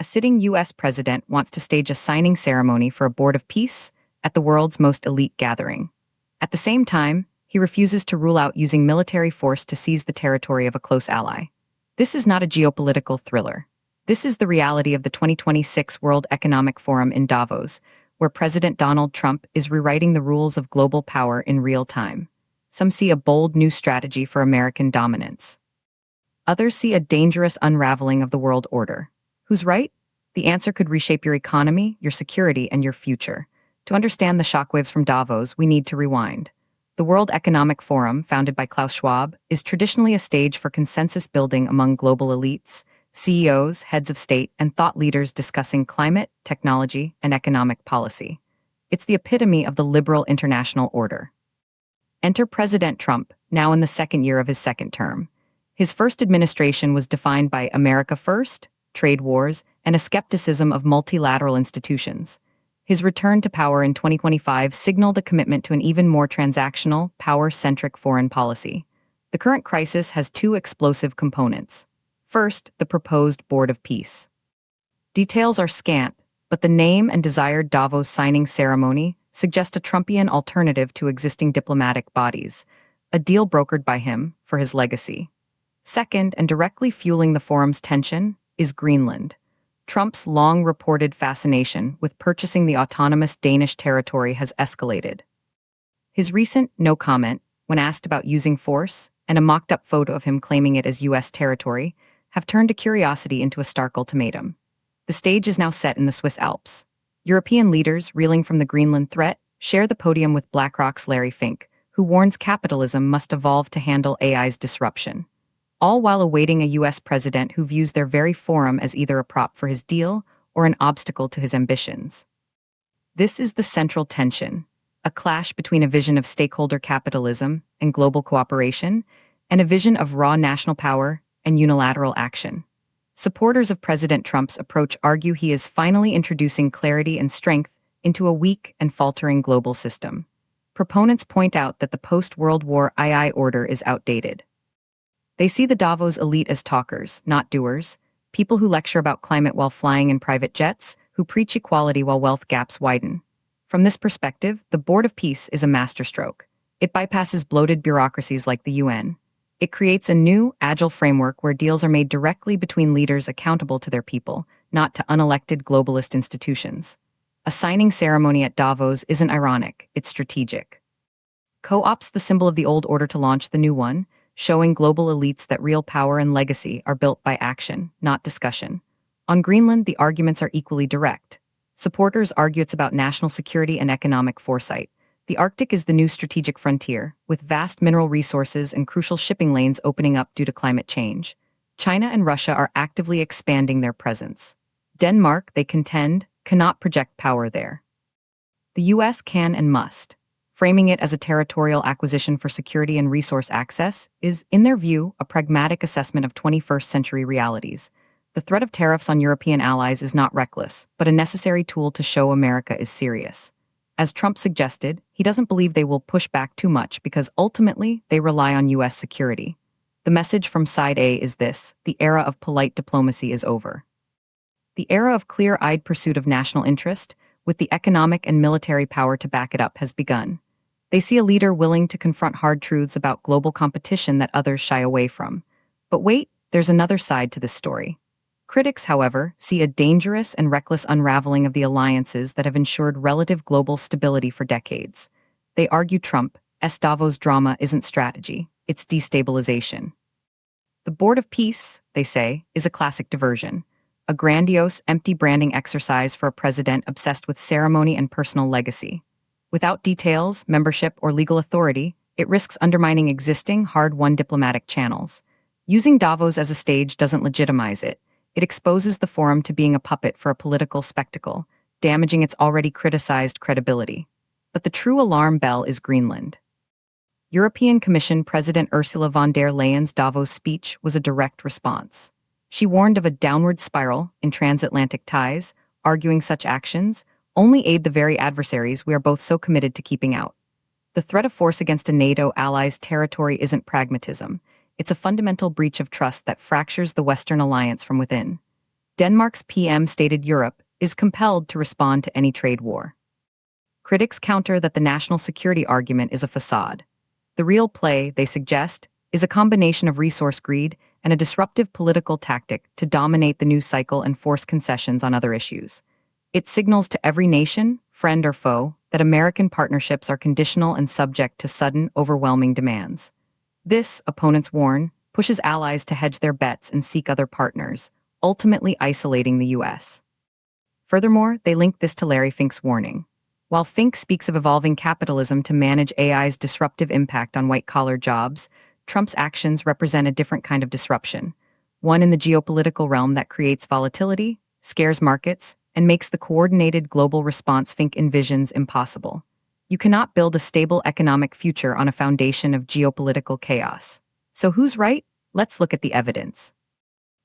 sitting U.S. president wants to stage a signing ceremony for a board of peace at the world's most elite gathering. At the same time, he refuses to rule out using military force to seize the territory of a close ally. This is not a geopolitical thriller. This is the reality of the 2026 World Economic Forum in Davos, where President Donald Trump is rewriting the rules of global power in real time. Some see a bold new strategy for American dominance. Others see a dangerous unraveling of the world order. Who's right? The answer could reshape your economy, your security, and your future. To understand the shockwaves from Davos, we need to rewind. The World Economic Forum, founded by Klaus Schwab, is traditionally a stage for consensus building among global elites, CEOs, heads of state, and thought leaders discussing climate, technology, and economic policy. It's the epitome of the liberal international order. Enter President Trump, now in the second year of his second term. His first administration was defined by America First, trade wars, and a skepticism of multilateral institutions. His return to power in 2025 signaled a commitment to an even more transactional, power-centric foreign policy. The current crisis has two explosive components. First, the proposed Board of Peace. Details are scant, but the name and desired Davos signing ceremony suggest a Trumpian alternative to existing diplomatic bodies, a deal brokered by him for his legacy. Second, and directly fueling the forum's tension, is Greenland. Trump's long-reported fascination with purchasing the autonomous Danish territory has escalated. His recent no comment, when asked about using force, and a mocked-up photo of him claiming it as U.S. territory, have turned a curiosity into a stark ultimatum. The stage is now set in the Swiss Alps. European leaders, reeling from the Greenland threat, share the podium with BlackRock's Larry Fink, who warns capitalism must evolve to handle AI's disruption. All while awaiting a U.S. president who views their very forum as either a prop for his deal or an obstacle to his ambitions. This is the central tension, a clash between a vision of stakeholder capitalism and global cooperation, and a vision of raw national power and unilateral action. Supporters of President Trump's approach argue he is finally introducing clarity and strength into a weak and faltering global system. Proponents point out that the post-World War II order is outdated. They see the Davos elite as talkers, not doers, people who lecture about climate while flying in private jets, who preach equality while wealth gaps widen. From this perspective, the Board of Peace is a masterstroke. It bypasses bloated bureaucracies like the UN. It creates a new, agile framework where deals are made directly between leaders accountable to their people, not to unelected globalist institutions. A signing ceremony at Davos isn't ironic, it's strategic. Co-opts the symbol of the old order to launch the new one, showing global elites that real power and legacy are built by action, not discussion. On Greenland, the arguments are equally direct. Supporters argue it's about national security and economic foresight. The Arctic is the new strategic frontier, with vast mineral resources and crucial shipping lanes opening up due to climate change. China and Russia are actively expanding their presence. Denmark, they contend, cannot project power there. The U.S. can and must. Framing it as a territorial acquisition for security and resource access is, in their view, a pragmatic assessment of 21st century realities. The threat of tariffs on European allies is not reckless, but a necessary tool to show America is serious. As Trump suggested, he doesn't believe they will push back too much because ultimately they rely on U.S. security. The message from Side A is this: the era of polite diplomacy is over. The era of clear-eyed pursuit of national interest, with the economic and military power to back it up, has begun. They see a leader willing to confront hard truths about global competition that others shy away from. But wait, there's another side to this story. Critics, however, see a dangerous and reckless unraveling of the alliances that have ensured relative global stability for decades. They argue Trump's Davos drama isn't strategy, it's destabilization. The Board of Peace, they say, is a classic diversion, a grandiose, empty branding exercise for a president obsessed with ceremony and personal legacy. Without details, membership, or legal authority, it risks undermining existing, hard-won diplomatic channels. Using Davos as a stage doesn't legitimize it. It exposes the forum to being a puppet for a political spectacle, damaging its already criticized credibility. But the true alarm bell is Greenland. European Commission President Ursula von der Leyen's Davos speech was a direct response. She warned of a downward spiral in transatlantic ties, arguing such actions only aid the very adversaries we are both so committed to keeping out. The threat of force against a NATO ally's territory isn't pragmatism. It's a fundamental breach of trust that fractures the Western alliance from within. Denmark's PM stated Europe is compelled to respond to any trade war. Critics counter that the national security argument is a facade. The real play, they suggest, is a combination of resource greed and a disruptive political tactic to dominate the news cycle and force concessions on other issues. It signals to every nation, friend or foe, that American partnerships are conditional and subject to sudden, overwhelming demands. This, opponents warn, pushes allies to hedge their bets and seek other partners, ultimately isolating the U.S. Furthermore, they link this to Larry Fink's warning. While Fink speaks of evolving capitalism to manage AI's disruptive impact on white-collar jobs, Trump's actions represent a different kind of disruption, one in the geopolitical realm that creates volatility, scares markets, and makes the coordinated global response Fink envisions impossible. You cannot build a stable economic future on a foundation of geopolitical chaos. So who's right? Let's look at the evidence.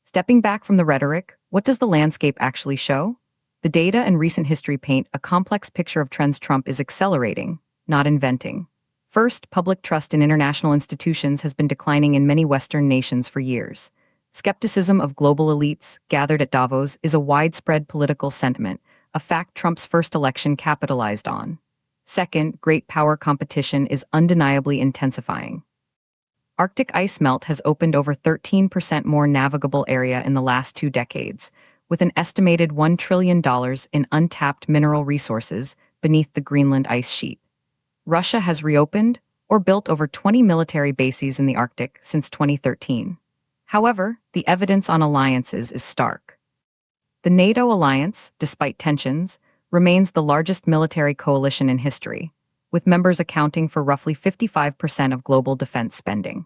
Stepping back from the rhetoric, what does the landscape actually show? The data and recent history paint a complex picture of trends Trump is accelerating, not inventing. First, public trust in international institutions has been declining in many Western nations for years. Skepticism of global elites gathered at Davos is a widespread political sentiment, a fact Trump's first election capitalized on. Second, great power competition is undeniably intensifying. Arctic ice melt has opened over 13% more navigable area in the last 2 decades, with an estimated $1 trillion in untapped mineral resources beneath the Greenland ice sheet. Russia has reopened or built over 20 military bases in the Arctic since 2013. However, the evidence on alliances is stark. The NATO alliance, despite tensions, remains the largest military coalition in history, with members accounting for roughly 55% of global defense spending.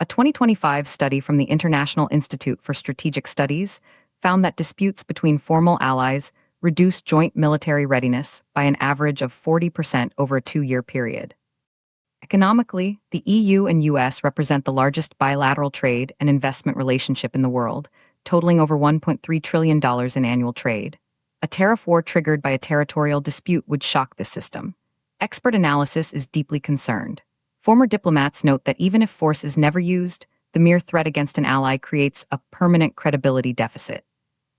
A 2025 study from the International Institute for Strategic Studies found that disputes between formal allies reduced joint military readiness by an average of 40% over a 2-year period. Economically, the EU and US represent the largest bilateral trade and investment relationship in the world, totaling over $1.3 trillion in annual trade. A tariff war triggered by a territorial dispute would shock this system. Expert analysis is deeply concerned. Former diplomats note that even if force is never used, the mere threat against an ally creates a permanent credibility deficit.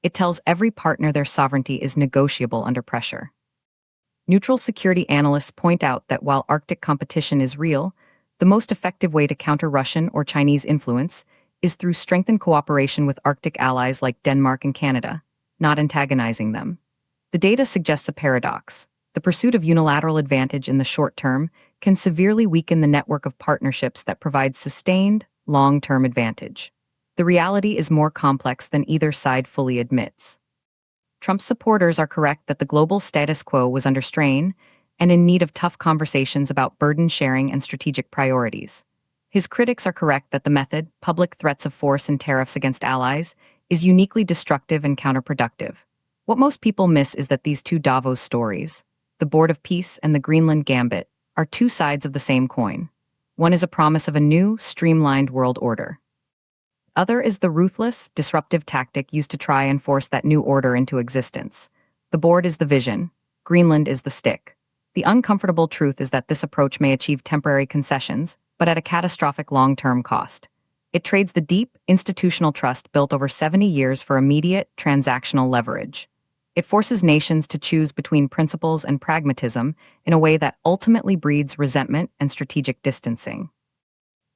It tells every partner their sovereignty is negotiable under pressure. Neutral security analysts point out that while Arctic competition is real, the most effective way to counter Russian or Chinese influence is through strengthened cooperation with Arctic allies like Denmark and Canada, not antagonizing them. The data suggests a paradox. The pursuit of unilateral advantage in the short term can severely weaken the network of partnerships that provide sustained, long-term advantage. The reality is more complex than either side fully admits. Trump's supporters are correct that the global status quo was under strain and in need of tough conversations about burden sharing and strategic priorities. His critics are correct that the method, public threats of force and tariffs against allies, is uniquely destructive and counterproductive. What most people miss is that these two Davos stories, the Board of Peace and the Greenland Gambit, are two sides of the same coin. One is a promise of a new, streamlined world order. Other is the ruthless, disruptive tactic used to try and force that new order into existence. The board is the vision, Greenland is the stick. The uncomfortable truth is that this approach may achieve temporary concessions, but at a catastrophic long-term cost. It trades the deep, institutional trust built over 70 years for immediate, transactional leverage. It forces nations to choose between principles and pragmatism in a way that ultimately breeds resentment and strategic distancing.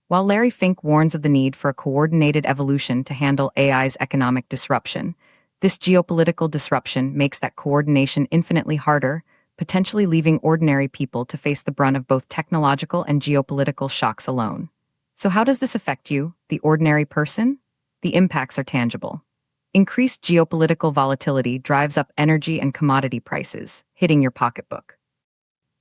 While Larry Fink warns of the need for a coordinated evolution to handle AI's economic disruption, this geopolitical disruption makes that coordination infinitely harder, potentially leaving ordinary people to face the brunt of both technological and geopolitical shocks alone. So how does this affect you, the ordinary person? The impacts are tangible. Increased geopolitical volatility drives up energy and commodity prices, hitting your pocketbook.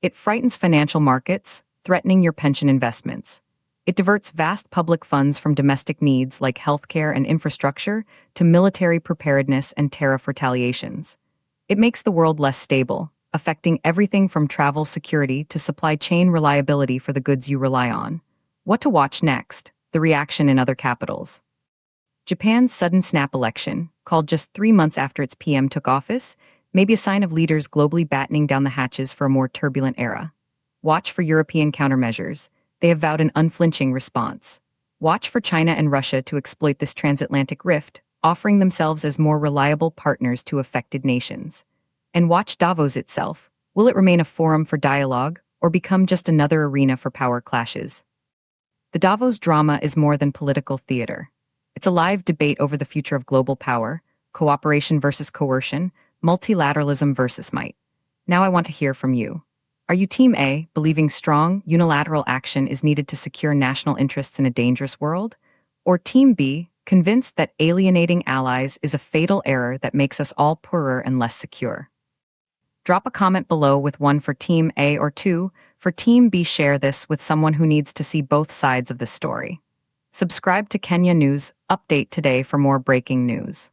It frightens financial markets, threatening your pension investments. It diverts vast public funds from domestic needs like healthcare and infrastructure to military preparedness and tariff retaliations. It makes the world less stable, affecting everything from travel security to supply chain reliability for the goods you rely on. What to watch next? The reaction in other capitals. Japan's sudden snap election, called just 3 months after its PM took office, may be a sign of leaders globally battening down the hatches for a more turbulent era. Watch for European countermeasures. They have vowed an unflinching response. Watch for China and Russia to exploit this transatlantic rift, offering themselves as more reliable partners to affected nations. And watch Davos itself. Will it remain a forum for dialogue or become just another arena for power clashes? The Davos drama is more than political theater. It's a live debate over the future of global power, cooperation versus coercion, multilateralism versus might. Now I want to hear from you. Are you Team A, believing strong, unilateral action is needed to secure national interests in a dangerous world? Or Team B, convinced that alienating allies is a fatal error that makes us all poorer and less secure? Drop a comment below with one for Team A or two for Team B. Share this with someone who needs to see both sides of the story. Subscribe to Kenya News Update today for more breaking news.